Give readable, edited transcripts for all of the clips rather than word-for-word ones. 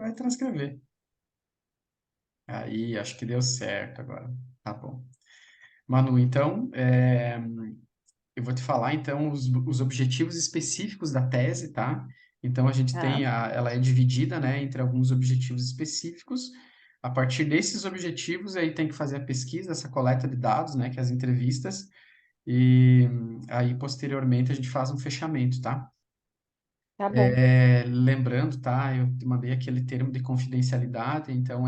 vai transcrever. Aí, acho que deu certo agora. Tá bom. Manu, então, eu vou te falar, então, os objetivos específicos da tese, tá? Então, a gente Tá, ela é dividida, né, entre alguns objetivos específicos. A partir desses objetivos, aí tem que fazer a pesquisa, essa coleta de dados, né, que é as entrevistas, e aí, posteriormente, a gente faz um fechamento, tá? tá bom. Lembrando, tá? Eu te mandei aquele termo de confidencialidade, então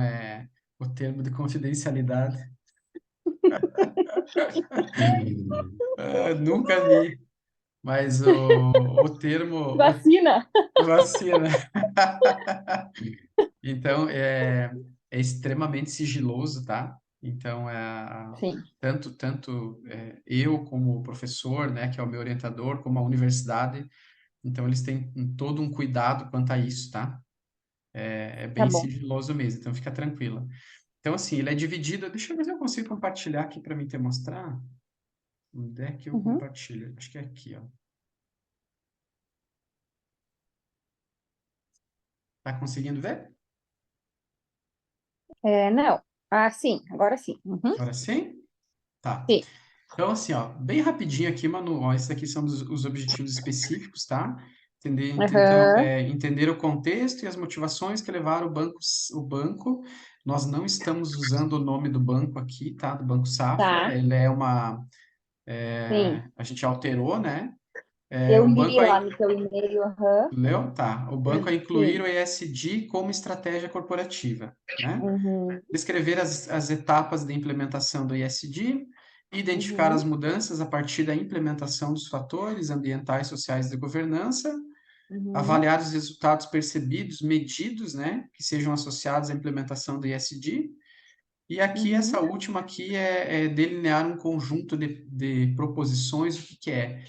o termo de confidencialidade. Nunca vi, mas o termo, Vacina? vacina. Então, é extremamente sigiloso, tá? Então, Sim, tanto eu como o professor, né, que é o meu orientador, como a universidade, então eles têm todo um cuidado quanto a isso, tá? É tá bem bom. sigiloso mesmo, então fica tranquila. Então, assim, ele é dividido. Deixa eu ver se eu consigo compartilhar aqui para mim te mostrar. Onde é que eu Uhum. compartilho? Acho que é aqui, ó. Tá conseguindo ver? Não. Ah, sim, agora sim. Uhum. Agora sim? Tá. Sim. Então, assim, ó, bem rapidinho aqui, Manu, ó, esses aqui são os objetivos específicos, tá? Então, Aham. entender o contexto e as motivações que levaram o banco. Nós não estamos usando o nome do banco aqui, tá? Do Banco Safra. Tá, Ele é sim. a gente alterou, né? Eu O li banco lá no teu e-mail, aham. Leu? Tá. O banco é incluir Sim. o ESG como estratégia corporativa, né? Uhum. Descrever as etapas de implementação do ESG, identificar as Uhum. mudanças a partir da implementação dos fatores ambientais, sociais de governança, Uhum. avaliar os resultados percebidos, medidos, né, que sejam associados à implementação do ESG. E aqui, essa Uhum. última aqui é delinear um conjunto de proposições, o que que é?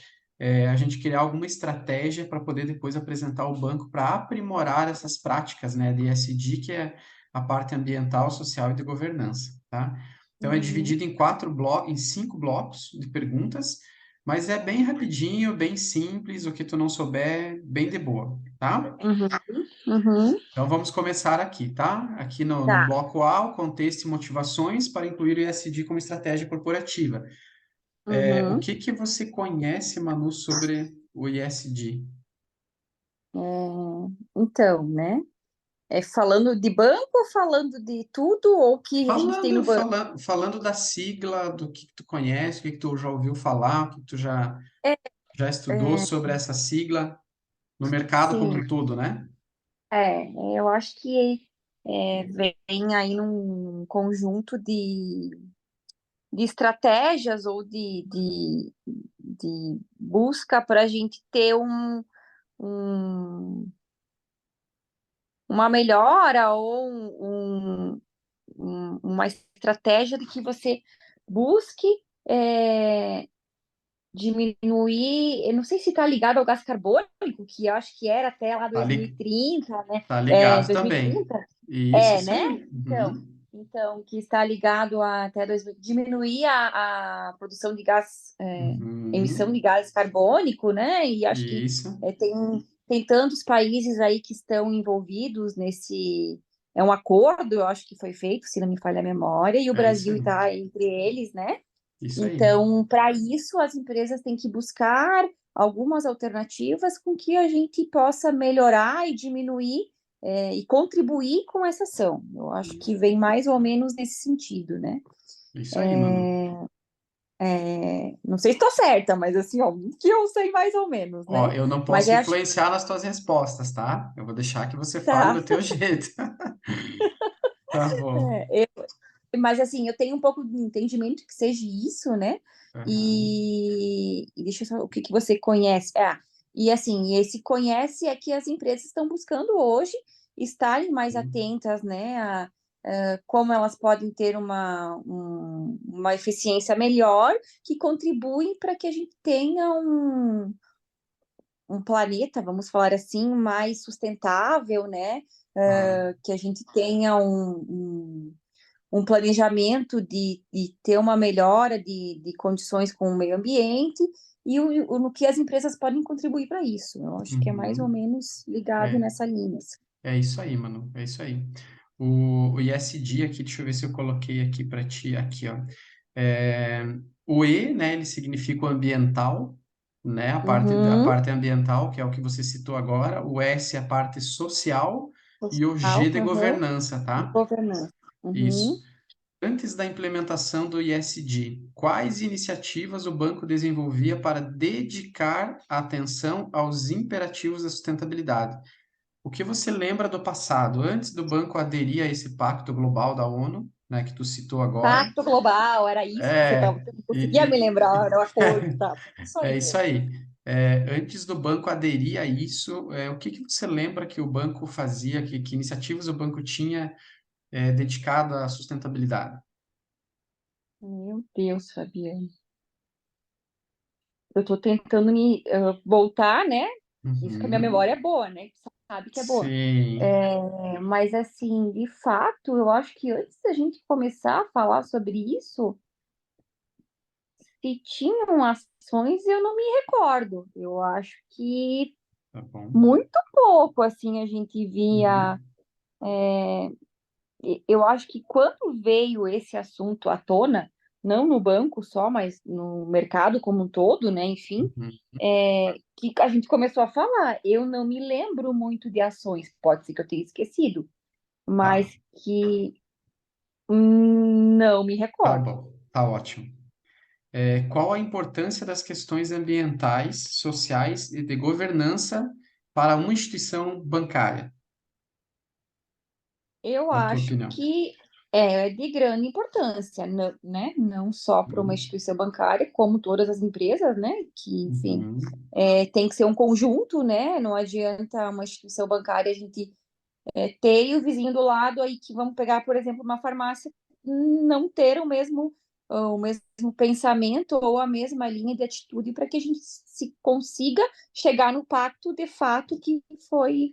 A gente criar alguma estratégia para poder depois apresentar ao banco para aprimorar essas práticas, né, de ESG, que é a parte ambiental, social e de governança, tá? Então, é Uhum. dividido em 4 blocos, em 5 blocos de perguntas, mas é bem rapidinho, bem simples, o que tu não souber, bem de boa, tá? Uhum. Uhum. Então, vamos começar aqui, tá? Aqui no Tá. bloco A, o contexto e motivações para incluir o ESG como estratégia corporativa. O Uhum. que que você conhece, Manu, sobre o ESG? Então, né? É falando de banco ou falando de tudo ou que a gente tem no banco? Falando da sigla, do que tu conhece, o que que tu já ouviu falar, o que tu É, já estudou é, sobre essa sigla no mercado como sim, um todo, né? eu acho que vem aí num conjunto de estratégias ou de busca para a gente ter um- uma melhora ou uma estratégia de que você busque é, diminuir, eu não sei se está ligado ao gás carbônico, que eu acho que era até lá Tá, 2030, né? tá ligado também. 2030? Isso Né? aí. Então, Uhum. então que está ligado a até diminuir a produção de gás, emissão Uhum. de gás carbônico, né? E acho que Isso. tem tantos países aí que estão envolvidos nesse. É um acordo, eu acho que foi feito, se não me falha a memória, e o É isso Brasil aí. está entre eles, né? Isso aí. Então, para isso, as empresas têm que buscar algumas alternativas com que a gente possa melhorar e diminuir, e contribuir com essa ação. Eu acho que vem mais ou menos nesse sentido, né? Isso aí, Manu. Não sei se estou certa, mas assim, ó, que eu sei mais ou menos, Ó, né? eu não Mas posso é acho influenciar nas tuas respostas, tá? Eu vou deixar que você fale tá. do teu jeito. Tá bom. Mas assim, eu tenho um pouco de entendimento que seja isso, né? Aham. E deixa eu só, o que que você conhece? E assim, esse conhece é que as empresas estão buscando hoje estarem mais atentas, né, a como elas podem ter uma eficiência melhor que contribuem para que a gente tenha um planeta, vamos falar assim, mais sustentável, né? Claro. Que a gente tenha um planejamento de ter uma melhora de condições com o meio ambiente e no que as empresas podem contribuir para isso. Eu acho que é mais ou Uhum. menos ligado É, nessa linha. É isso aí, mano. É isso aí. O ESG aqui, deixa eu ver se eu coloquei aqui para ti. Aqui, ó. É, o E, né, ele significa o ambiental, né, a Uhum. parte ambiental, que é o que você citou agora. O S é a parte social e o G Social, de uhum. governança, tá? Governança. Uhum. Isso. Antes da implementação do ISD, quais iniciativas o banco desenvolvia para dedicar atenção aos imperativos da sustentabilidade? O que você lembra do passado, antes do banco aderir a esse pacto global da ONU, né, que tu citou agora? Pacto global, era isso que você estava. É, Eu não conseguia me lembrar, era o acordo, e- tá? Isso aí é isso mesmo. aí. É, antes do banco aderir a isso, o que que você lembra que o banco fazia, que iniciativas o banco tinha, dedicada à sustentabilidade? Meu Deus, Fabiano. Eu estou tentando me voltar, né? Isso que a minha Uhum. memória é boa, né? Sabe que é boa. Sim, Mas, assim, de fato, eu acho que antes da gente começar a falar sobre isso, se tinham ações, eu não me recordo. Eu acho que tá bom. muito pouco, assim, a gente via. Uhum. Eu acho que quando veio esse assunto à tona, não no banco só, mas no mercado como um todo, né? Enfim, Uhum. que a gente começou a falar. Eu não me lembro muito de ações, pode ser que eu tenha esquecido, Tá, mas que não me tá recordo. bom, tá ótimo. Qual a importância das questões ambientais, sociais e de governança para uma instituição bancária, Eu na tua acho opinião? que é de grande importância, né? Não só para uma Uhum. instituição bancária, como todas as empresas, né? Que, enfim, Uhum. tem que ser um conjunto, né? Não adianta uma instituição bancária a gente ter e o vizinho do lado aí que vamos pegar, por exemplo, uma farmácia, não ter o mesmo pensamento ou a mesma linha de atitude para que a gente se consiga chegar no pacto de fato que foi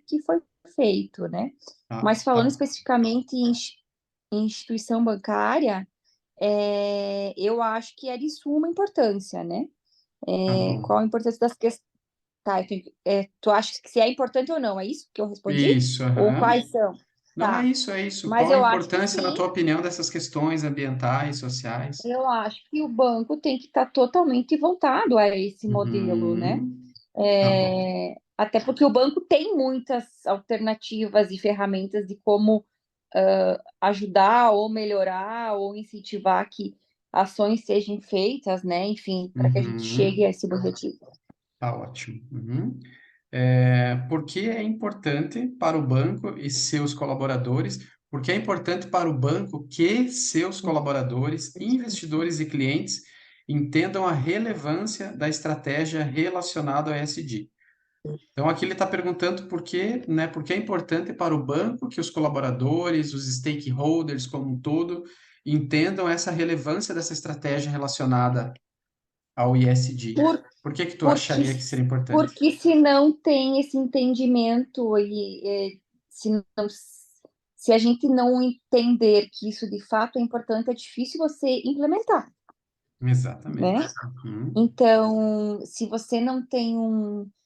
feito, né? Tá, Mas falando tá, especificamente em instituição bancária, eu acho que é de suma importância, né? tá bom. Qual a importância das questões? Tá, tu acha que se é importante ou não? É isso que eu respondi? Isso, Ou aham. quais são? Não é Tá. isso, é isso. Mas Qual a eu acho que importância, na sim. tua opinião, dessas questões ambientais, sociais? Eu acho que o banco tem que estar totalmente voltado a esse modelo, né? Uhum. Tá bom. Até porque o banco tem muitas alternativas e ferramentas de como ajudar ou melhorar ou incentivar que ações sejam feitas, né? Enfim, para que a gente chegue Uhum. a esse objetivo. Tá ótimo. Uhum. Por que é importante para o banco e seus colaboradores? Porque é importante para o banco que seus colaboradores, investidores e clientes entendam a relevância da estratégia relacionada ao ESG. Então, aqui ele está perguntando por quê, né? Por que é importante para o banco que os colaboradores, os stakeholders como um todo, entendam essa relevância dessa estratégia relacionada ao ESG. Por, Por que que tu porque, acharia que seria importante? porque se não tem esse entendimento se não, se a gente não entender que isso de fato é importante, é difícil você implementar, né? Exatamente. Uhum. Então, se você não tem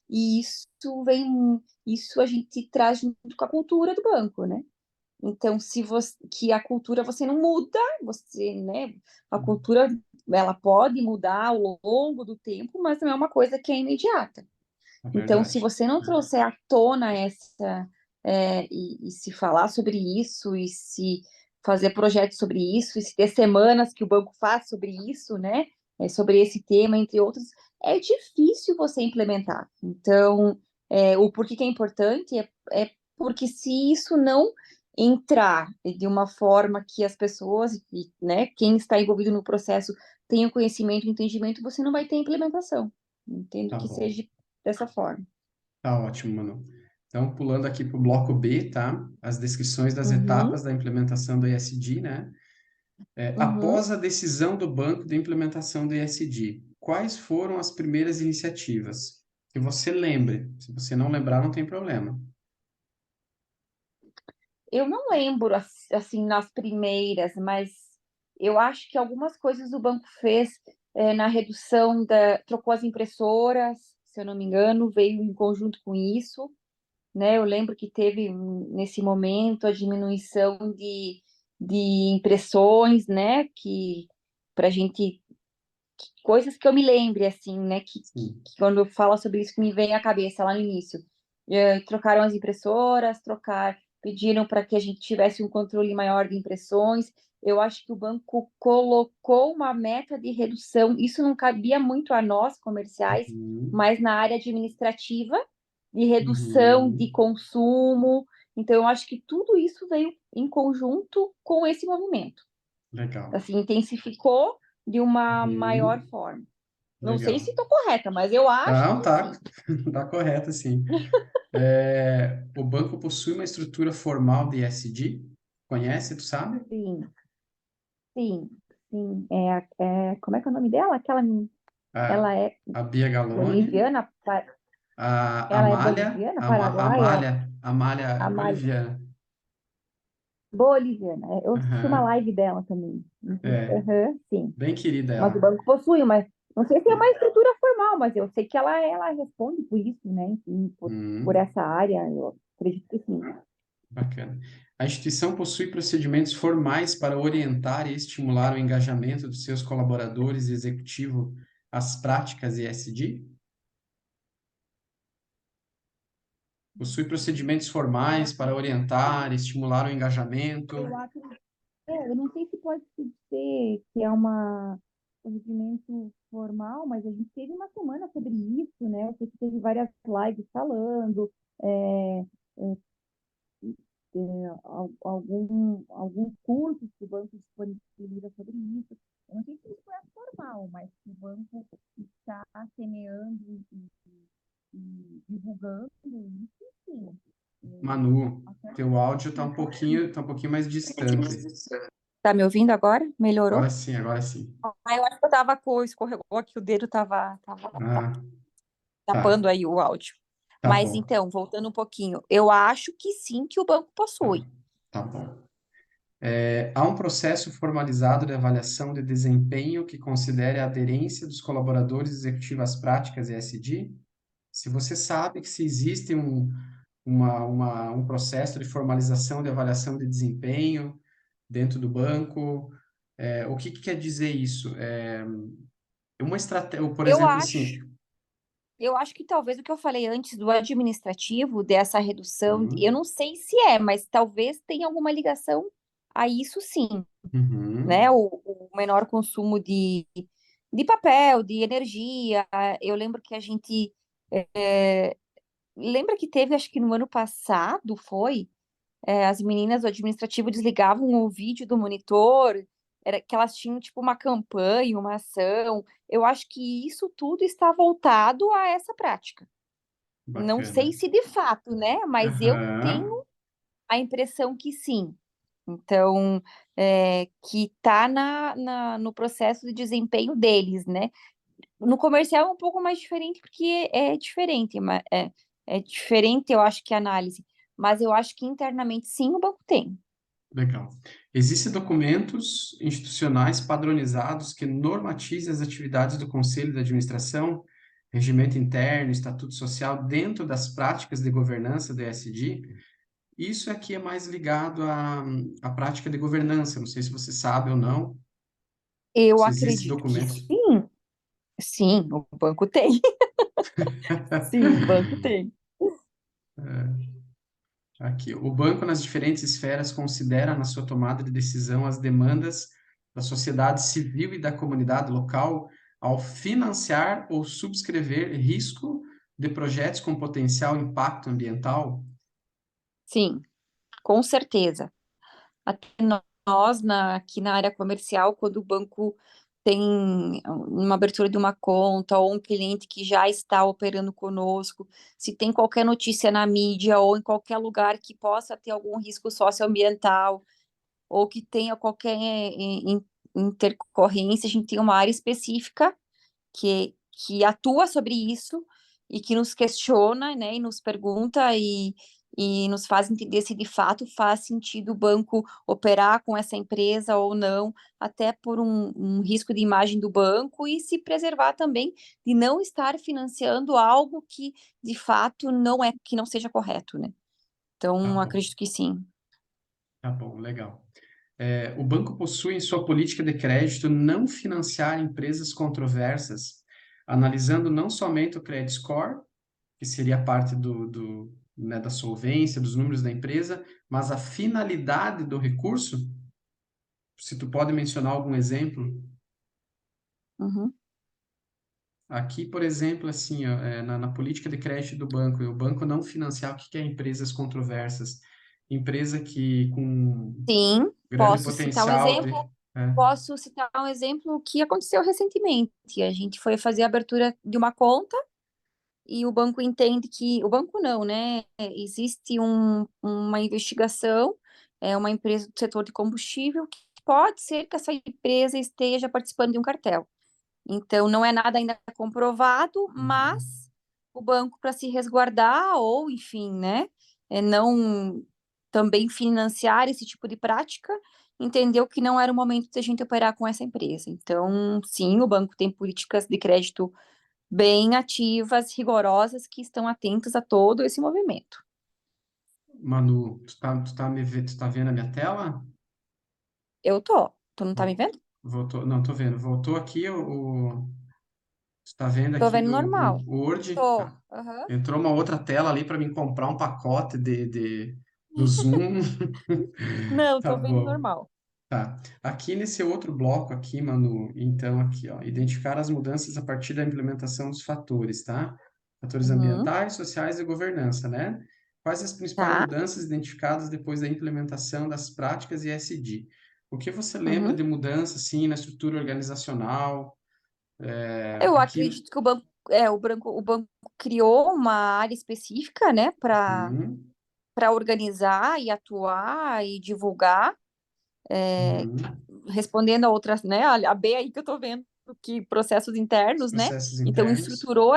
e isso a gente traz junto com a cultura do banco, né? Então, se você, que a cultura você não muda, você, né? A cultura ela pode mudar ao longo do tempo, mas não é uma coisa que é imediata. É Então, se verdade. você não trouxer à tona e se falar sobre isso, e se fazer projetos sobre isso, e se ter semanas que o banco faz sobre isso, né? Sobre esse tema, entre outros, é difícil você implementar. Então, o porquê que é importante é porque se isso não entrar de uma forma que as pessoas, né, quem está envolvido no processo tenha conhecimento e entendimento, você não vai ter implementação. Entendo Tá que bom. seja dessa forma. Tá ótimo, Manu. Então, pulando aqui para o bloco B, tá? As descrições das Uhum, etapas da implementação do ESG, né? uhum. Após a decisão do banco de implementação do ESG, quais foram as primeiras iniciativas? Que você lembre. Se você não lembrar, não tem problema. Eu não lembro assim nas primeiras, mas eu acho que algumas coisas o banco fez na trocou as impressoras, se eu não me engano, veio em conjunto com isso, né? Eu lembro que teve nesse momento a diminuição de impressões, né? Que para a gente, coisas que eu me lembre, assim, né? Sim. Que quando eu falo sobre isso, que me vem à cabeça lá no início. Trocaram as impressoras, pediram para que a gente tivesse um controle maior de impressões. Eu acho que o banco colocou uma meta de redução, isso não cabia muito a nós, comerciais, Uhum. mas na área administrativa, de redução de Uhum. consumo. Então, eu acho que tudo isso veio em conjunto com esse movimento. Legal. Assim, intensificou de uma maior Uhum. forma. Não sei se Legal. estou correta, mas eu acho Não, que tá, sim. tá correto, sim. O banco possui uma estrutura formal de ESG? Conhece, tu sabe? Sim, sim, sim. Como é que é o nome dela? A, Ela é a Bia Galone, boliviana, a ela é Amália, boliviana, a paraguaia, Amália, Amália Amália, Oliviana. boliviana. Eu assisti uma Aham. live dela também. É, Uhum, sim. bem querida Mas o ela. banco possui, mas não sei se é uma estrutura formal, mas eu sei que ela responde por isso, né? Enfim, por Hum, essa área, eu acredito que sim. bacana. A instituição possui procedimentos formais para orientar e estimular o engajamento dos seus colaboradores e executivo às práticas ESG? Possui procedimentos Eu formais para acredito orientar e estimular o engajamento? Eu acho, eu não sei se pode se dizer que é uma procedimento formal, mas a gente teve uma semana sobre isso, né? Eu sei que teve várias lives falando, é, é, alguns cursos que o banco disponibiliza sobre isso. Eu não sei se isso é formal, mas que o banco está semeando e divulgando isso, sim. Manu, Até teu áudio no tá um pouquinho mais distante. Tá me ouvindo agora? Melhorou? Agora sim, agora sim. Eu acho que eu tava com, escorregou aqui, o dedo tava Ah, tapando tá, aí o áudio. tá Mas bom. então, voltando um pouquinho, eu acho que sim, que o banco Tá, possui. tá bom. Há um processo formalizado de avaliação de desempenho que considere a aderência dos colaboradores executivos às práticas ESG? Se você sabe que se existe um processo de formalização de avaliação de desempenho dentro do banco, o que que quer dizer isso? Uma estratégia, por Eu exemplo, assim, acho, eu acho que talvez o que eu falei antes do administrativo, dessa redução, eu uhum, não sei se é, mas talvez tenha alguma ligação a isso sim, né? uhum, O menor consumo de papel, de energia. Eu lembro que a gente. Lembra que teve, acho que no ano passado, foi? As meninas do administrativo desligavam o vídeo do monitor, era que elas tinham tipo uma campanha, uma ação. Eu acho que isso tudo está voltado a essa prática. Não sei bacana. se de fato, né? Mas eu Aham, tenho a impressão que sim. Então, que está no processo de desempenho deles, né? No comercial é um pouco mais diferente, porque é diferente, é diferente, eu acho que a análise. Mas eu acho que internamente sim, o banco tem. legal. Existem documentos institucionais padronizados que normatizem as atividades do Conselho de Administração, regimento interno, estatuto social, dentro das práticas de governança do ESG? Isso aqui é mais ligado à prática de governança. Não sei se você sabe ou não, Eu se existe acredito que documento. sim. Sim, o banco tem. Sim, o banco tem. Aqui, o banco, nas diferentes esferas, considera na sua tomada de decisão as demandas da sociedade civil e da comunidade local ao financiar ou subscrever risco de projetos com potencial impacto ambiental. Sim, com certeza. Até nós, aqui na área comercial, quando o banco tem uma abertura de uma conta ou um cliente que já está operando conosco, se tem qualquer notícia na mídia ou em qualquer lugar que possa ter algum risco socioambiental ou que tenha qualquer intercorrência, a gente tem uma área específica que atua sobre isso e que nos questiona, né, e nos pergunta e nos faz entender se de fato faz sentido o banco operar com essa empresa ou não, até por um risco de imagem do banco e se preservar também de não estar financiando algo que de fato que não seja correto, né? Tá Então, bom, acredito que sim. tá bom, legal. O banco possui em sua política de crédito não financiar empresas controversas, analisando não somente o credit score, que seria parte né, da solvência, dos números da empresa, mas a finalidade do recurso. Se tu pode mencionar algum exemplo. Uhum. Aqui, por exemplo, assim, ó, na política de crédito do banco, o banco não financiar o que que é empresas controversas, empresa que com Sim, grande potencial é, posso citar um exemplo que aconteceu recentemente. A gente foi fazer a abertura de uma conta e o banco entende que, o banco não, né? Existe uma investigação, é uma empresa do setor de combustível que pode ser que essa empresa esteja participando de um cartel. Então, não é nada ainda comprovado, uhum. mas o banco, para se resguardar, ou enfim, né, não também financiar esse tipo de prática, entendeu que não era o momento de a gente operar com essa empresa. Então, sim, o banco tem políticas de crédito bem ativas, rigorosas, que estão atentas a todo esse movimento. Manu, tu tá vendo a minha tela? Eu tô. Tu não tá me Vo- vendo? Voltou, não, tô vendo. Voltou aqui tu tá vendo Tô aqui vendo normal. o Word? Tô. Tá. Aham. Entrou uma outra tela ali para mim comprar um pacote do Zoom. Não, Tá tô vendo bom. normal. Tá. Aqui nesse outro bloco aqui, Manu, então aqui, ó, identificar as mudanças a partir da implementação dos fatores, tá? Fatores Uhum. ambientais, sociais e governança, né? Quais as principais Tá. mudanças identificadas depois da implementação das práticas ESG? O que você lembra Uhum. de mudança, assim, na estrutura organizacional? Eu Aqui... acredito que o banco criou uma área específica, né, Uhum, para organizar e atuar e divulgar, uhum. respondendo a outras, né, a B aí que eu tô vendo que processos Os internos, né? processos Então internos. estruturou,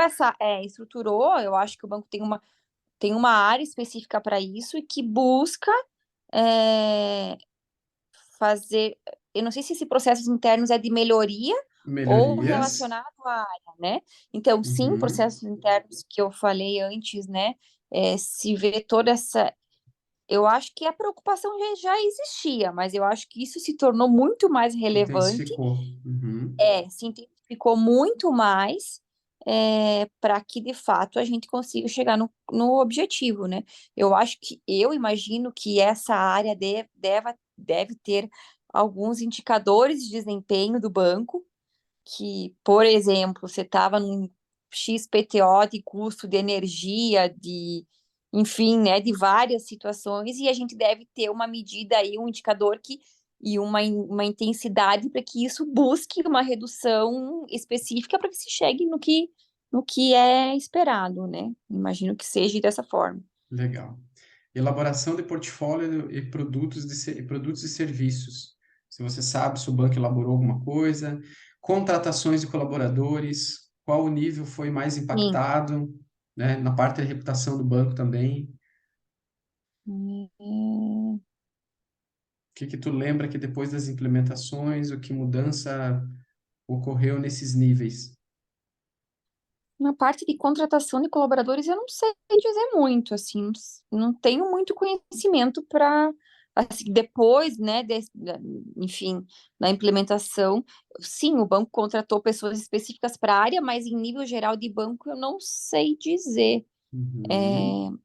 eu acho que o banco tem uma área específica para isso e que busca é, fazer, eu não sei se esse processos internos é de melhoria ou Melhorias. relacionado à área, né? Então, sim, Uhum. processos internos que eu falei antes, né? Se vê toda essa. Eu acho que a preocupação já existia, mas eu acho que isso se tornou muito mais relevante, Intensificou. Uhum. se intensificou muito mais, para que de fato a gente consiga chegar no objetivo, né? Eu imagino que essa área deve ter alguns indicadores de desempenho do banco, que, por exemplo, você estava num XPTO de custo de energia, enfim, né, de várias situações, e a gente deve ter uma medida aí, um indicador e uma intensidade para que isso busque uma redução específica para que se chegue no que é esperado, né? Imagino que seja dessa forma. Legal. Elaboração de portfólio e produtos e serviços. Se você sabe se o banco elaborou alguma coisa, contratações de colaboradores, qual o nível foi mais Sim. impactado, né? Na parte da reputação do banco também. O Hum, que que tu lembra que depois das implementações, o que mudança ocorreu nesses níveis? Na parte de contratação de colaboradores, eu não sei dizer muito, assim, não tenho muito conhecimento para, assim, depois, né, enfim, da implementação. Sim, o banco contratou pessoas específicas para a área, mas em nível geral de banco eu não sei dizer. Uhum. É,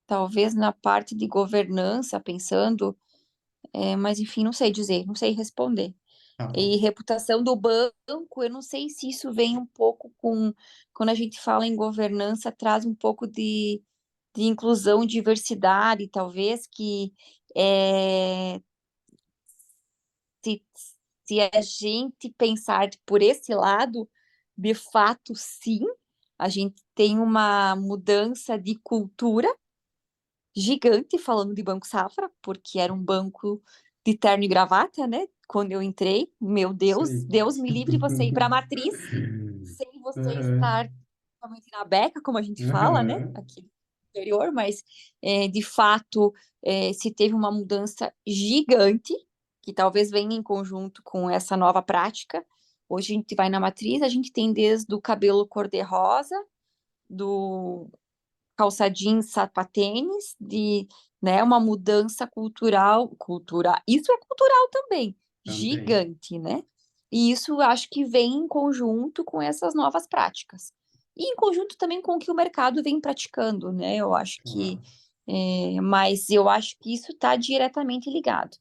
talvez na parte de governança, pensando, mas enfim, não sei dizer, não sei responder. Tá E bom. reputação do banco, eu não sei se isso vem um pouco quando a gente fala em governança, traz um pouco de inclusão, diversidade, talvez, que é, se, se a gente pensar por esse lado, de fato, sim, a gente tem uma mudança de cultura gigante, falando de Banco Safra, porque era um banco de terno e gravata, né? Quando eu entrei, meu Deus, Sei. Deus me livre você ir para a matriz sem você Aham. estar somente na beca, como a gente fala, né? Aham. Aqui. anterior, mas de fato se teve uma mudança gigante, que talvez venha em conjunto com essa nova prática. Hoje a gente vai na matriz, a gente tem desde o cabelo cor-de-rosa, do calça jeans, sapatênis, de, né, uma mudança cultural, isso é cultural também, Também. gigante, né? E isso eu acho que vem em conjunto com essas novas práticas. E em conjunto também com o que o mercado vem praticando, né? Eu acho que, Claro. mas eu acho que isso está diretamente ligado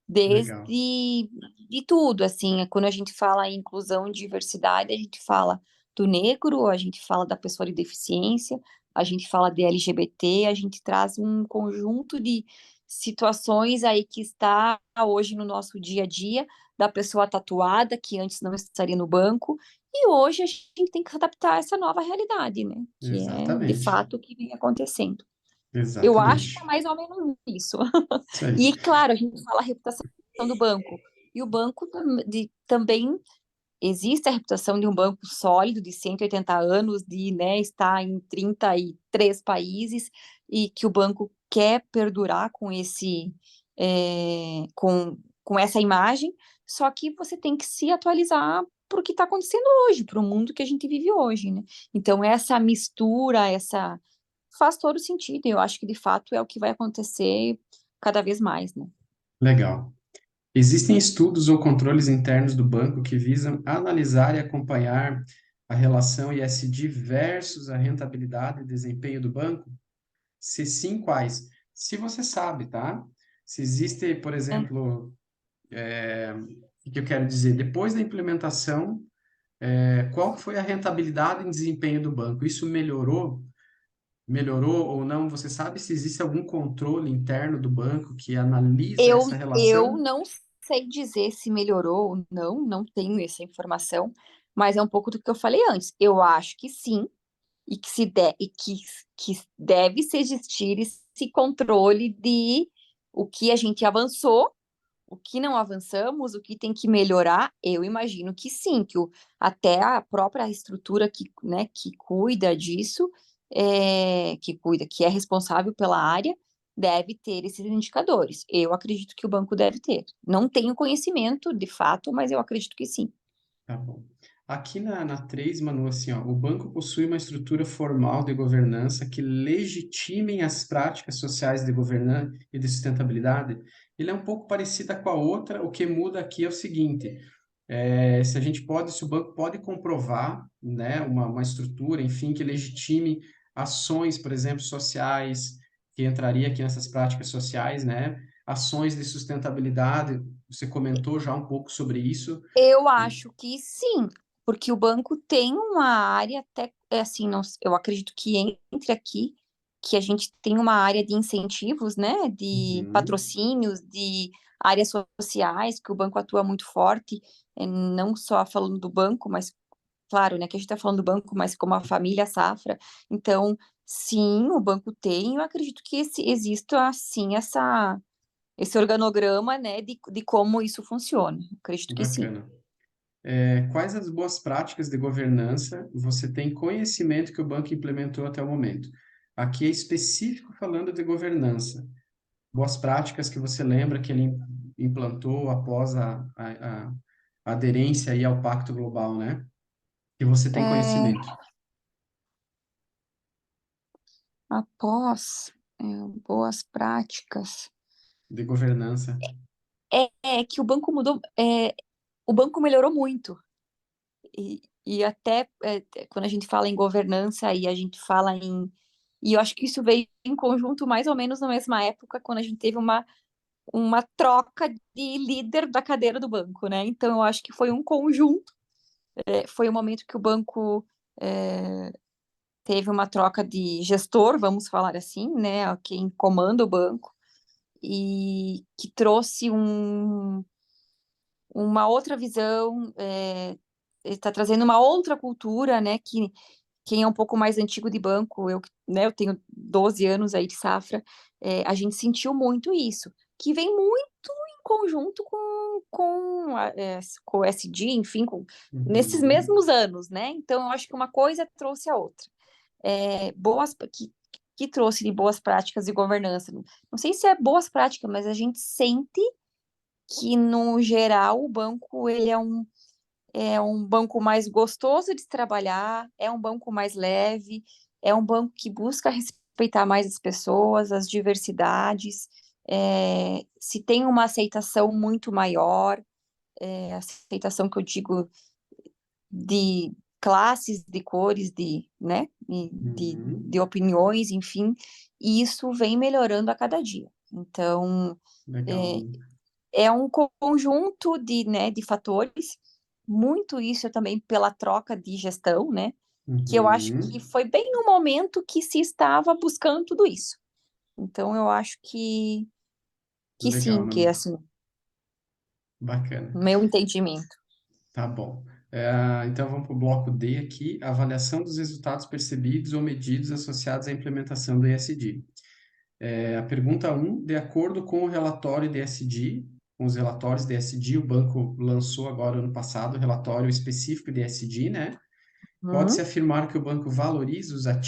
desde Legal. de tudo, assim, quando a gente fala em inclusão e diversidade, a gente fala do negro, a gente fala da pessoa de deficiência, a gente fala de LGBT, a gente traz um conjunto de situações aí que está hoje no nosso dia a dia, da pessoa tatuada, que antes não estaria no banco, e hoje a gente tem que se adaptar a essa nova realidade, né? Que é, de Exatamente. fato, o que vem acontecendo. Eu acho que é Exatamente. mais ou menos isso. Isso aí. E, claro, a gente fala a reputação do banco. E o banco também existe a reputação de um banco sólido, de 180 anos, de, né, estar em 33 países, e que o banco quer perdurar com com essa imagem, só que você tem que se atualizar para o que está acontecendo hoje, para o mundo que a gente vive hoje, né? Então, essa mistura, essa faz todo sentido, e eu acho que de fato é o que vai acontecer cada vez mais, né? Legal. Existem estudos ou controles internos do banco que visam analisar e acompanhar a relação ISD versus a rentabilidade e desempenho do banco? Se sim, quais? Se você sabe, tá? Se existe, por É. exemplo, o que eu quero dizer, depois da implementação, qual foi a rentabilidade e desempenho do banco? Isso melhorou? Melhorou ou não? Você sabe se existe algum controle interno do banco que analisa essa Eu relação? não sei dizer se melhorou ou não, não tenho essa informação, mas é um pouco do que eu falei antes. Eu acho que sim, e que deve se existir esse controle de o que a gente avançou, o que não avançamos, o que tem que melhorar. Eu imagino que sim, até a própria estrutura que, né, que cuida disso, que é responsável pela área, deve ter esses indicadores. Eu acredito que o banco deve ter. Não tenho conhecimento de fato, mas eu acredito que sim. Tá bom. Aqui na 3, Manu, assim, ó, o banco possui uma estrutura formal de governança que legitimem as práticas sociais de governança e de sustentabilidade. Ele é um pouco parecida com a outra, o que muda aqui é o seguinte, se a gente pode, se o banco pode comprovar, né, uma estrutura, enfim, que legitime ações, por exemplo, sociais, que entraria aqui nessas práticas sociais, né, ações de sustentabilidade, você comentou já um pouco sobre isso. Eu acho que sim, porque o banco tem uma área até, assim, não, eu acredito que entre aqui, que a gente tem uma área de incentivos, né, de Uhum. patrocínios, de áreas sociais, que o banco atua muito forte, não só falando do banco, mas, claro, né, que a gente está falando do banco, mas como a família Safra. Então, sim, o banco tem, eu acredito que exista, assim, esse organograma, né, de como isso funciona. Eu acredito que sim. Bacana. Quais as boas práticas de governança você tem conhecimento que o banco implementou até o momento? Aqui é específico falando de governança. Boas práticas que você lembra que ele implantou após a aderência aí ao Pacto Global, né? Que você tem É, conhecimento após boas práticas. de governança. É que o banco mudou, o banco melhorou muito. E até quando a gente fala em governança e a gente fala em. E eu acho que isso veio em conjunto mais ou menos na mesma época, quando a gente teve uma troca de líder da cadeira do banco, né? Então eu acho que foi um conjunto, foi o momento que o banco teve uma troca de gestor, vamos falar assim, né? Quem comanda o banco. E que trouxe uma outra visão, está trazendo uma outra cultura, né? Que quem é um pouco mais antigo de banco, né, eu tenho 12 anos aí de Safra, a gente sentiu muito isso, que vem muito em conjunto com o SD, enfim, nesses Uhum. mesmos anos, né? Então, eu acho que uma coisa trouxe a outra. Boas, que trouxe de boas práticas de governança. Não sei se é boas práticas, mas a gente sente que, no geral, o banco ele é um banco mais gostoso de se trabalhar, é um banco mais leve, é um banco que busca respeitar mais as pessoas, as diversidades, se tem uma aceitação muito maior, aceitação que eu digo de classes, de cores, né, de Uhum. opiniões, enfim, e isso vem melhorando a cada dia. Então, Legal. é, é um conjunto né, de fatores, muito isso também pela troca de gestão, né, que eu acho que Uhum. foi bem no momento que se estava buscando tudo isso. Então, eu acho que Legal, sim, que não? é assim, Bacana. meu entendimento. Tá bom. Então vamos para o bloco D aqui, avaliação dos resultados percebidos ou medidos associados à implementação do ESG. A pergunta 1, de acordo com o relatório de ESG, com os relatórios de ESG, o banco lançou agora ano passado o relatório específico de ESG, né? Pode-se Hum? afirmar que o banco valoriza os ativos